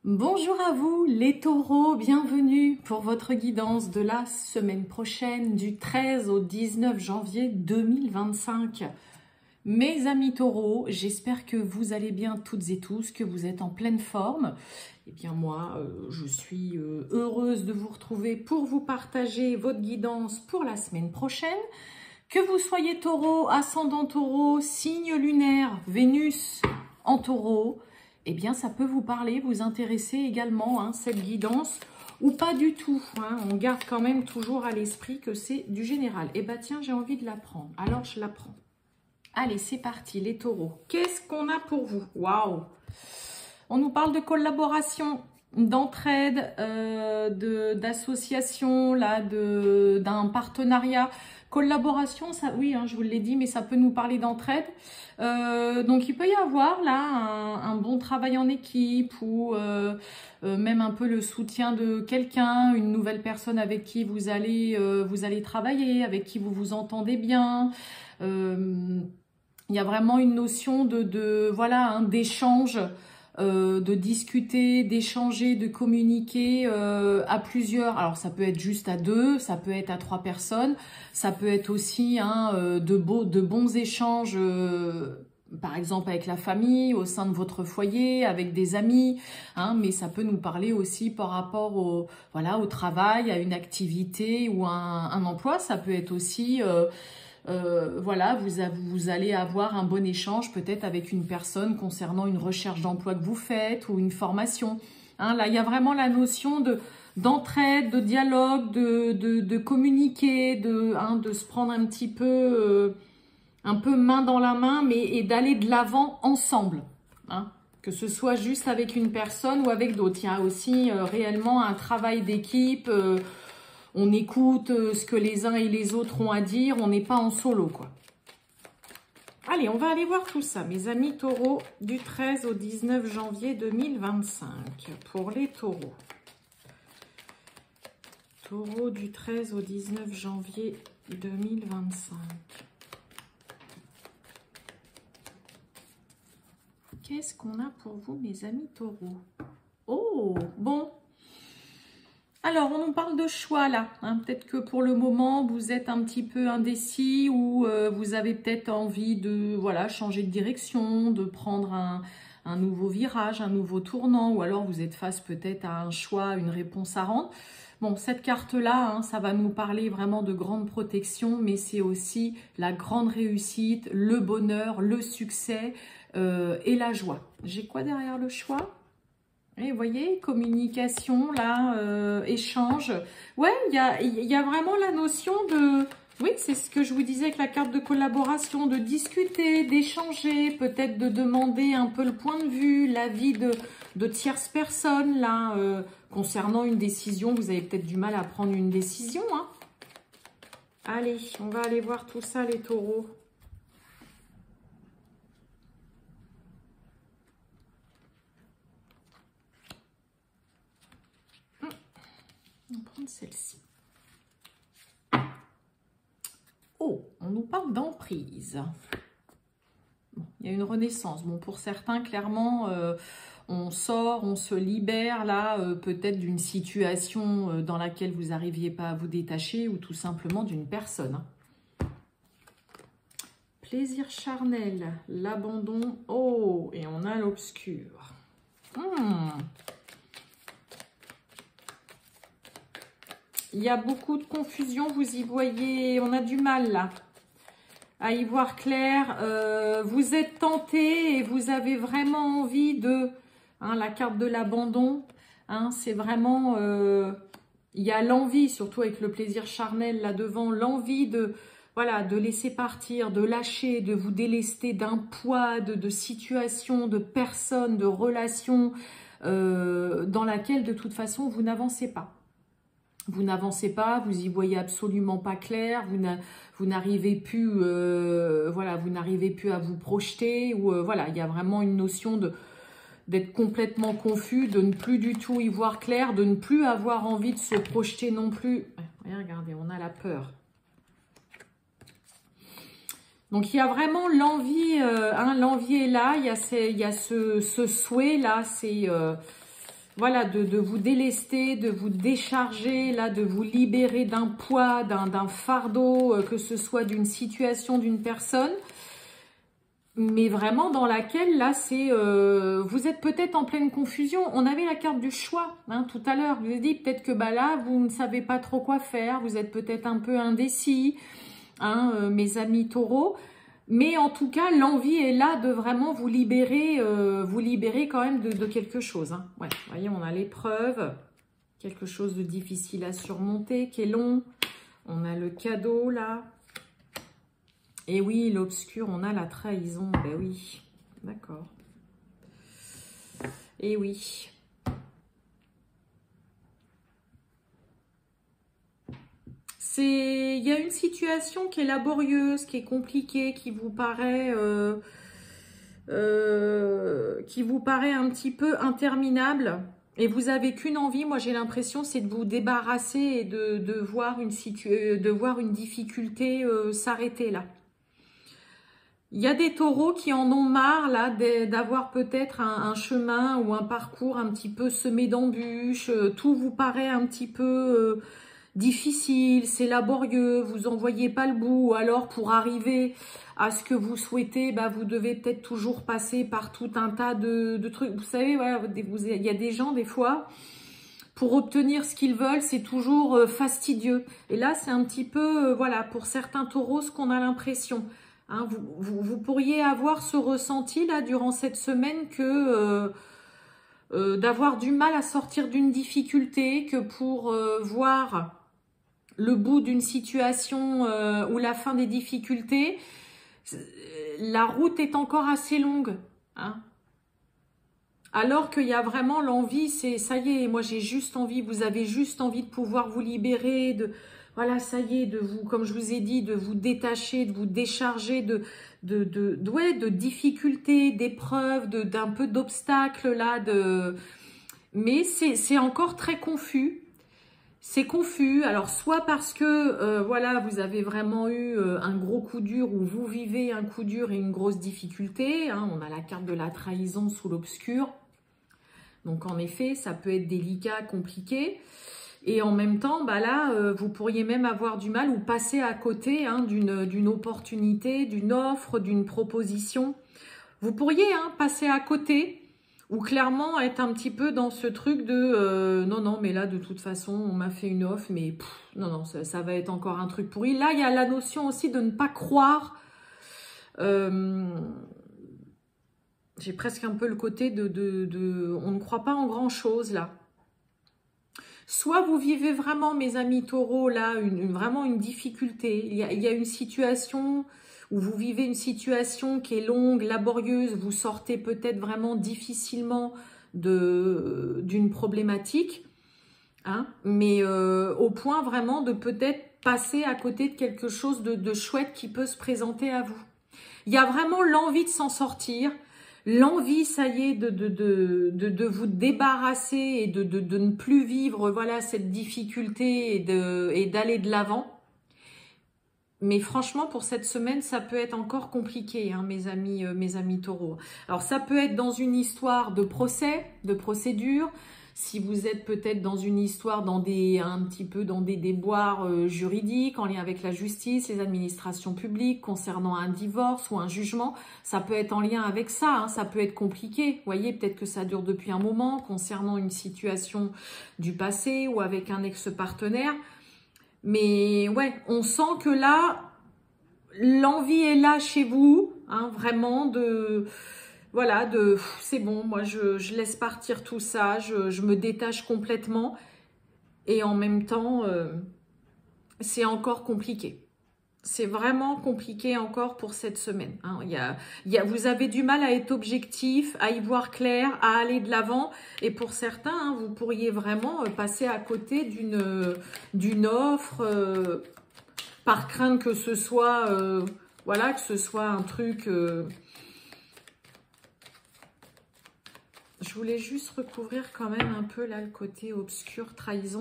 Bonjour à vous les taureaux, bienvenue pour votre guidance de la semaine prochaine du 13 au 19 janvier 2025. Mes amis taureaux, j'espère que vous allez bien toutes et tous, que vous êtes en pleine forme. Eh bien moi, je suis heureuse de vous retrouver pour vous partager votre guidance pour la semaine prochaine. Que vous soyez taureau, ascendant taureau, signe lunaire, Vénus en taureau, eh bien ça peut vous parler, vous intéresser également, hein, cette guidance, ou pas du tout. Hein, on garde quand même toujours à l'esprit que c'est du général. Eh bien tiens, j'ai envie de la prendre, alors je la prends. Allez, c'est parti les taureaux. Qu'est-ce qu'on a pour vous? Waouh! On nous parle de collaboration, d'entraide, d'association, là, d'un partenariat. Collaboration, ça, oui, hein, je vous l'ai dit, mais ça peut nous parler d'entraide. Donc, il peut y avoir là un bon travail en équipe ou même un peu le soutien de quelqu'un, une nouvelle personne avec qui vous allez travailler, avec qui vous vous entendez bien. Il y a vraiment une notion voilà, hein, d'échange. De discuter, d'échanger, de communiquer à plusieurs. Alors ça peut être juste à deux, ça peut être à trois personnes, ça peut être aussi hein, de bons échanges, par exemple avec la famille, au sein de votre foyer, avec des amis, hein, mais ça peut nous parler aussi par rapport au travail, à une activité ou un emploi. Ça peut être aussi voilà, vous allez avoir un bon échange peut-être avec une personne concernant une recherche d'emploi que vous faites ou une formation. Hein, là, il y a vraiment la notion d'entraide, de dialogue, de communiquer, de se prendre un petit peu, main dans la main, et d'aller de l'avant ensemble. Hein, que ce soit juste avec une personne ou avec d'autres. Il y a aussi réellement un travail d'équipe. On écoute ce que les uns et les autres ont à dire. On n'est pas en solo, quoi. Allez, on va aller voir tout ça, mes amis taureaux, du 13 au 19 janvier 2025. Pour les taureaux. Taureaux du 13 au 19 janvier 2025. Qu'est-ce qu'on a pour vous, mes amis taureaux? Oh, bon. Alors, on nous parle de choix là. Hein. Peut-être que pour le moment, vous êtes un petit peu indécis ou vous avez peut-être envie de changer de direction, de prendre un nouveau virage, un nouveau tournant, ou alors vous êtes face peut-être à un choix, une réponse à rendre. Bon, cette carte-là, hein, ça va nous parler vraiment de grande protection, mais c'est aussi la grande réussite, le bonheur, le succès et la joie. J'ai quoi derrière le choix ? Et vous voyez, communication, là, échange. Ouais, il y a vraiment la notion de... Oui, c'est ce que je vous disais avec la carte de collaboration, de discuter, d'échanger, peut-être de demander un peu le point de vue, l'avis de tierces personnes, là, concernant une décision. Vous avez peut-être du mal à prendre une décision, hein. Allez, on va aller voir tout ça, les taureaux. On va prendre celle-ci. Oh, on nous parle d'emprise. Bon, il y a une renaissance. Bon, pour certains, clairement, on sort, on se libère, là, peut-être d'une situation dans laquelle vous n'arriviez pas à vous détacher ou tout simplement d'une personne. Hein. Plaisir charnel, l'abandon. Oh, et on a l'obscur. Il y a beaucoup de confusion, vous y voyez, on a du mal là à y voir clair. Vous êtes tenté et vous avez vraiment envie de... Hein, la carte de l'abandon, hein, c'est vraiment... il y a l'envie, surtout avec le plaisir charnel là devant, l'envie de laisser partir, de lâcher, de vous délester d'un poids, de situation, de personnes, de relations dans laquelle de toute façon vous n'avancez pas. Vous n'avancez pas, vous y voyez absolument pas clair, vous n'arrivez plus, vous n'arrivez plus à vous projeter, ou il y a vraiment une notion d'être complètement confus, de ne plus du tout y voir clair, de ne plus avoir envie de se projeter non plus. Regardez, on a la peur. Donc il y a vraiment l'envie, l'envie est là, il y a ce souhait là, c'est voilà, de vous délester, de vous décharger, là, de vous libérer d'un poids, d'un fardeau, que ce soit d'une situation, d'une personne, mais vraiment dans laquelle, là, c'est, vous êtes peut-être en pleine confusion. On avait la carte du choix, hein, tout à l'heure. Je vous ai dit, peut-être que, bah là, vous ne savez pas trop quoi faire, vous êtes peut-être un peu indécis, hein, mes amis taureaux. Mais en tout cas, l'envie est là de vraiment vous libérer quand même de quelque chose. Hein. Ouais, vous voyez, on a l'épreuve, quelque chose de difficile à surmonter, qui est long. On a le cadeau, là. Et oui, l'obscur, on a la trahison. Ben oui, d'accord. Et oui. Il y a une situation qui est laborieuse, qui est compliquée, qui vous paraît un petit peu interminable. Et vous avez qu'une envie, moi j'ai l'impression, c'est de vous débarrasser et de voir une difficulté s'arrêter là. Il y a des taureaux qui en ont marre là d'avoir peut-être un chemin ou un parcours un petit peu semé d'embûches. Tout vous paraît un petit peu difficile, c'est laborieux, vous en voyez pas le bout. Ou alors pour arriver à ce que vous souhaitez, bah, vous devez peut-être toujours passer par tout un tas de trucs. Vous savez, voilà, il y a des gens des fois, pour obtenir ce qu'ils veulent, c'est toujours fastidieux. Et là, c'est un petit peu, voilà, pour certains taureaux, ce qu'on a l'impression. Hein, vous pourriez avoir ce ressenti là durant cette semaine que d'avoir du mal à sortir d'une difficulté, que pour voir le bout d'une situation ou la fin des difficultés, la route est encore assez longue. Hein. Alors qu'il y a vraiment l'envie, c'est ça y est, moi j'ai juste envie, vous avez juste envie de pouvoir vous libérer, voilà, ça y est, de vous, comme je vous ai dit, de vous détacher, de vous décharger de difficultés, d'épreuves, d'un peu d'obstacles là, mais c'est encore très confus. C'est confus, alors soit parce que voilà, vous avez vraiment eu un gros coup dur ou vous vivez un coup dur et une grosse difficulté, hein, on a la carte de la trahison sous l'obscur, donc en effet ça peut être délicat, compliqué, et en même temps bah là vous pourriez même avoir du mal ou passer à côté hein, d'une opportunité, d'une offre, d'une proposition, vous pourriez hein, passer à côté. Ou clairement être un petit peu dans ce truc de non, mais là, de toute façon, on m'a fait une offre, mais non, ça va être encore un truc pourri. Là, il y a la notion aussi de ne pas croire. J'ai presque un peu le côté on ne croit pas en grand-chose, là. Soit vous vivez vraiment, mes amis taureaux, là, vraiment une difficulté. Il y a une situation où vous vivez une situation qui est longue, laborieuse, vous sortez peut-être vraiment difficilement d'une problématique, hein, mais au point vraiment de peut-être passer à côté de quelque chose de chouette qui peut se présenter à vous. Il y a vraiment l'envie de s'en sortir, l'envie, ça y est, de vous débarrasser et de ne plus vivre voilà, cette difficulté et d'aller de l'avant. Mais franchement, pour cette semaine, ça peut être encore compliqué, hein, mes amis taureaux. Alors, ça peut être dans une histoire de procès, de procédure. Si vous êtes peut-être dans une histoire, un petit peu dans des déboires juridiques, en lien avec la justice, les administrations publiques, concernant un divorce ou un jugement, ça peut être en lien avec ça, hein, ça peut être compliqué. Vous voyez, peut-être que ça dure depuis un moment, concernant une situation du passé ou avec un ex-partenaire. Mais ouais, on sent que là, l'envie est là chez vous, hein, vraiment voilà, c'est bon, moi je laisse partir tout ça, je me détache complètement. Et en même temps, c'est encore compliqué. C'est vraiment compliqué encore pour cette semaine. Hein. Vous avez du mal à être objectif, à y voir clair, à aller de l'avant. Et pour certains, hein, vous pourriez vraiment passer à côté d'une offre par crainte que ce soit, voilà, que ce soit un truc. Je voulais juste recouvrir quand même un peu là le côté obscur, trahison.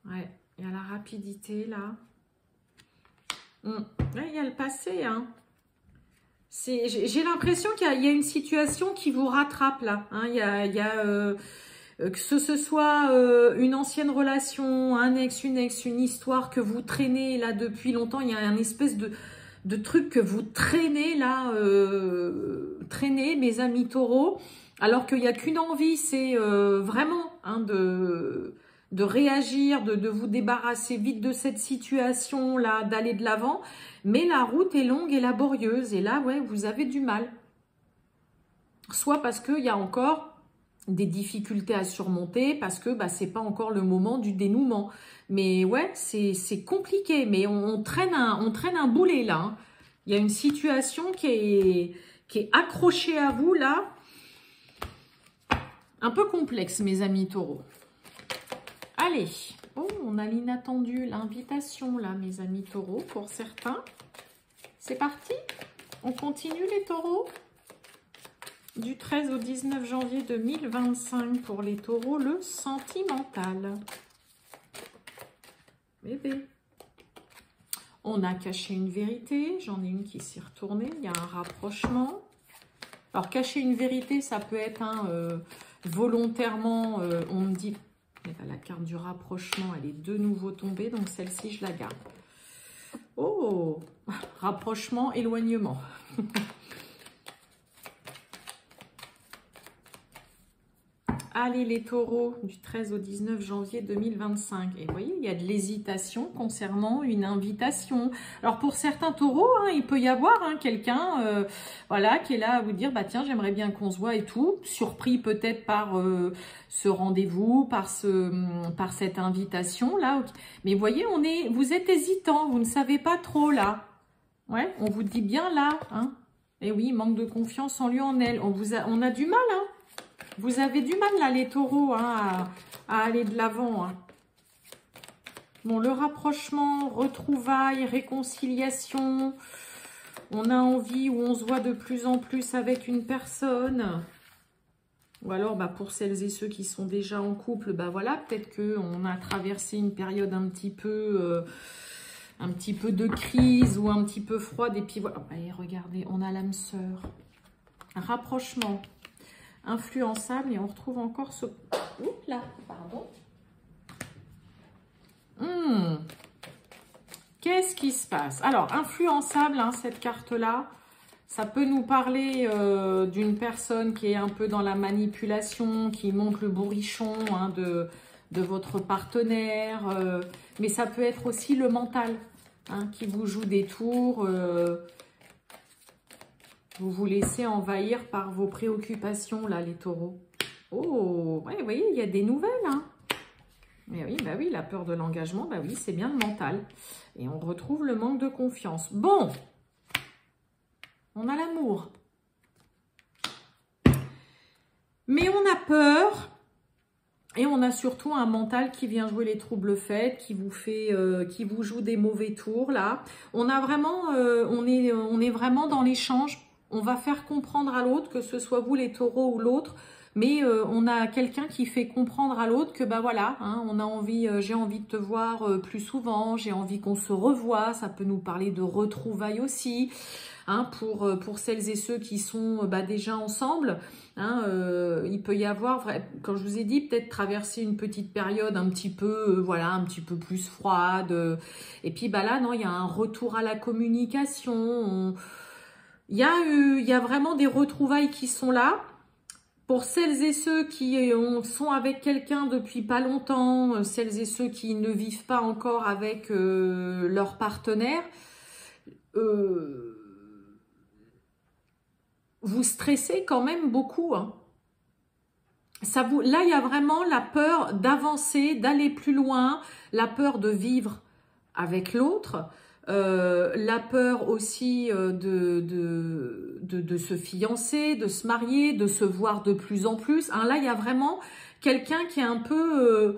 Ouais, il y a la rapidité là. Là, il y a le passé, hein. J'ai l'impression qu'il y a une situation qui vous rattrape là. Hein. Il y a Que ce soit une ancienne relation, un ex, une histoire que vous traînez là depuis longtemps, il y a un espèce de truc que vous traînez là, traînez mes amis taureaux, alors qu'il n'y a qu'une envie, c'est vraiment hein, de réagir, de vous débarrasser vite de cette situation là, d'aller de l'avant, mais la route est longue et laborieuse, et là ouais, vous avez du mal. Soit parce qu'il y a encore des difficultés à surmonter, parce que bah, c'est pas encore le moment du dénouement. Mais ouais, c'est compliqué, mais on traîne un boulet là. Hein. Il y a une situation qui est accrochée à vous là. Un peu complexe, mes amis taureaux. Allez, oh, on a l'inattendu, l'invitation là, mes amis taureaux, pour certains. C'est parti, on continue les taureaux. Du 13 au 19 janvier 2025 pour les taureaux, le sentimental. Bébé. On a caché une vérité. J'en ai une qui s'est retournée. Il y a un rapprochement. Alors, cacher une vérité, ça peut être volontairement, on me dit, eh ben, la carte du rapprochement, elle est de nouveau tombée. Donc, celle-ci, je la garde. Oh, rapprochement, éloignement. Allez les taureaux, du 13 au 19 janvier 2025. Et vous voyez, il y a de l'hésitation concernant une invitation. Alors pour certains taureaux, hein, il peut y avoir hein, quelqu'un voilà, qui est là à vous dire, bah tiens, j'aimerais bien qu'on se voit et tout. Surpris peut-être par ce rendez-vous, par cette invitation-là. Mais vous voyez, vous êtes hésitant, vous ne savez pas trop là. Ouais, on vous dit bien là. Hein. Et oui, manque de confiance en lui, en elle. On a du mal, hein. Vous avez du mal, là, les taureaux, hein, à aller de l'avant. Hein. Bon, le rapprochement, retrouvailles, réconciliation. On a envie ou on se voit de plus en plus avec une personne. Ou alors, bah, pour celles et ceux qui sont déjà en couple, bah voilà, peut-être qu'on a traversé une période un petit peu de crise ou un petit peu froide. Et puis voilà, allez, regardez, on a l'âme sœur. Un rapprochement. Influençable et on retrouve encore ce... Oups là, pardon. Qu'est-ce qui se passe? Alors, influençable, hein, cette carte-là, ça peut nous parler d'une personne qui est un peu dans la manipulation, qui monte le bourrichon hein, de votre partenaire. Mais ça peut être aussi le mental hein, qui vous joue des tours... Vous vous laissez envahir par vos préoccupations, là, les taureaux. Oh, ouais, vous voyez, il y a des nouvelles, hein. Mais oui, bah oui, la peur de l'engagement, bah oui, c'est bien le mental. Et on retrouve le manque de confiance. Bon, on a l'amour. Mais on a peur. Et on a surtout un mental qui vient jouer les troubles faits, qui vous joue des mauvais tours, là. On a vraiment, on est vraiment dans l'échange. On va faire comprendre à l'autre, que ce soit vous les taureaux ou l'autre, mais on a quelqu'un qui fait comprendre à l'autre que bah voilà, hein, on a envie, j'ai envie de te voir plus souvent, j'ai envie qu'on se revoie, ça peut nous parler de retrouvailles aussi, hein, pour celles et ceux qui sont bah, déjà ensemble. Hein, il peut y avoir, comme je vous ai dit, peut-être traverser une petite période un petit peu, voilà, un petit peu plus froide. Et puis bah là, non, il y a un retour à la communication. Il y a vraiment des retrouvailles qui sont là. Pour celles et ceux qui sont avec quelqu'un depuis pas longtemps, celles et ceux qui ne vivent pas encore avec leur partenaire, vous stressez quand même beaucoup. Hein. Là, il y a vraiment la peur d'avancer, d'aller plus loin, la peur de vivre avec l'autre. La peur aussi de se fiancer, de se marier, de se voir de plus en plus. Hein, là, il y a vraiment quelqu'un qui est un peu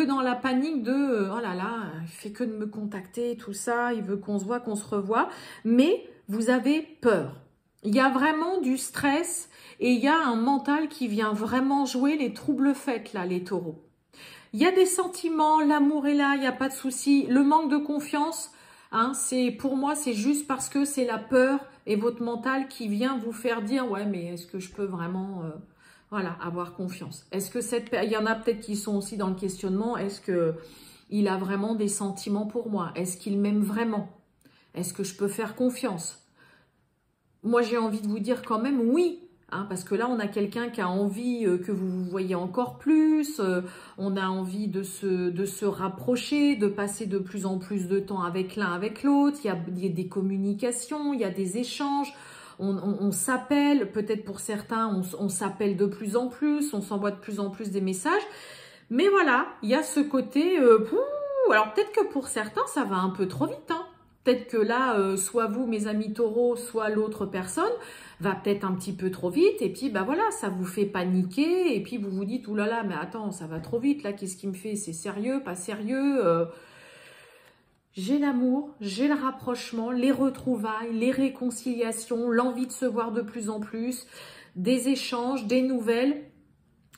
dans la panique de oh là là, il fait que de me contacter, tout ça, il veut qu'on se voit, qu'on se revoie. Mais vous avez peur. Il y a vraiment du stress et il y a un mental qui vient vraiment jouer les troubles faits, là, les taureaux. Il y a des sentiments, l'amour est là, il n'y a pas de souci. Le manque de confiance... Hein, pour moi, c'est juste parce que c'est la peur et votre mental qui vient vous faire dire « Ouais, mais est-ce que je peux vraiment Voilà, avoir confiance. Est-ce que il y en a peut-être qui sont aussi dans le questionnement, est-ce qu'il a vraiment des sentiments pour moi? Est-ce qu'il m'aime vraiment? Est-ce que je peux faire confiance? Moi, j'ai envie de vous dire quand même oui. Hein, parce que là, on a quelqu'un qui a envie que vous vous voyez encore plus, on a envie de se rapprocher, de passer de plus en plus de temps avec l'un, avec l'autre, il y a des communications, il y a des échanges, on s'appelle, peut-être pour certains, on s'appelle de plus en plus, on s'envoie de plus en plus des messages, mais voilà, il y a ce côté, alors peut-être que pour certains, ça va un peu trop vite, hein. Peut-être que là, soit vous, mes amis taureaux, soit l'autre personne, va peut-être un petit peu trop vite. Et puis, bah voilà, ça vous fait paniquer. Et puis, vous vous dites, oulala, mais attends, ça va trop vite. Là, qu'est-ce qu'il me fait? C'est sérieux, pas sérieux? J'ai l'amour, j'ai le rapprochement, les retrouvailles, les réconciliations, l'envie de se voir de plus en plus, des échanges, des nouvelles.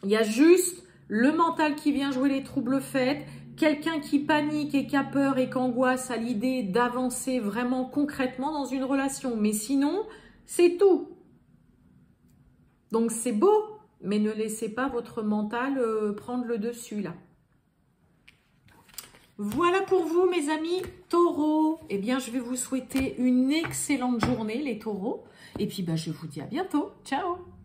Il y a juste le mental qui vient jouer les troubles faits. Quelqu'un qui panique et qui a peur et qu'angoisse à l'idée d'avancer vraiment concrètement dans une relation. Mais sinon, c'est tout. Donc c'est beau, mais ne laissez pas votre mental prendre le dessus là. Voilà pour vous mes amis taureaux. Eh bien, je vais vous souhaiter une excellente journée les taureaux. Et puis, bah, je vous dis à bientôt. Ciao!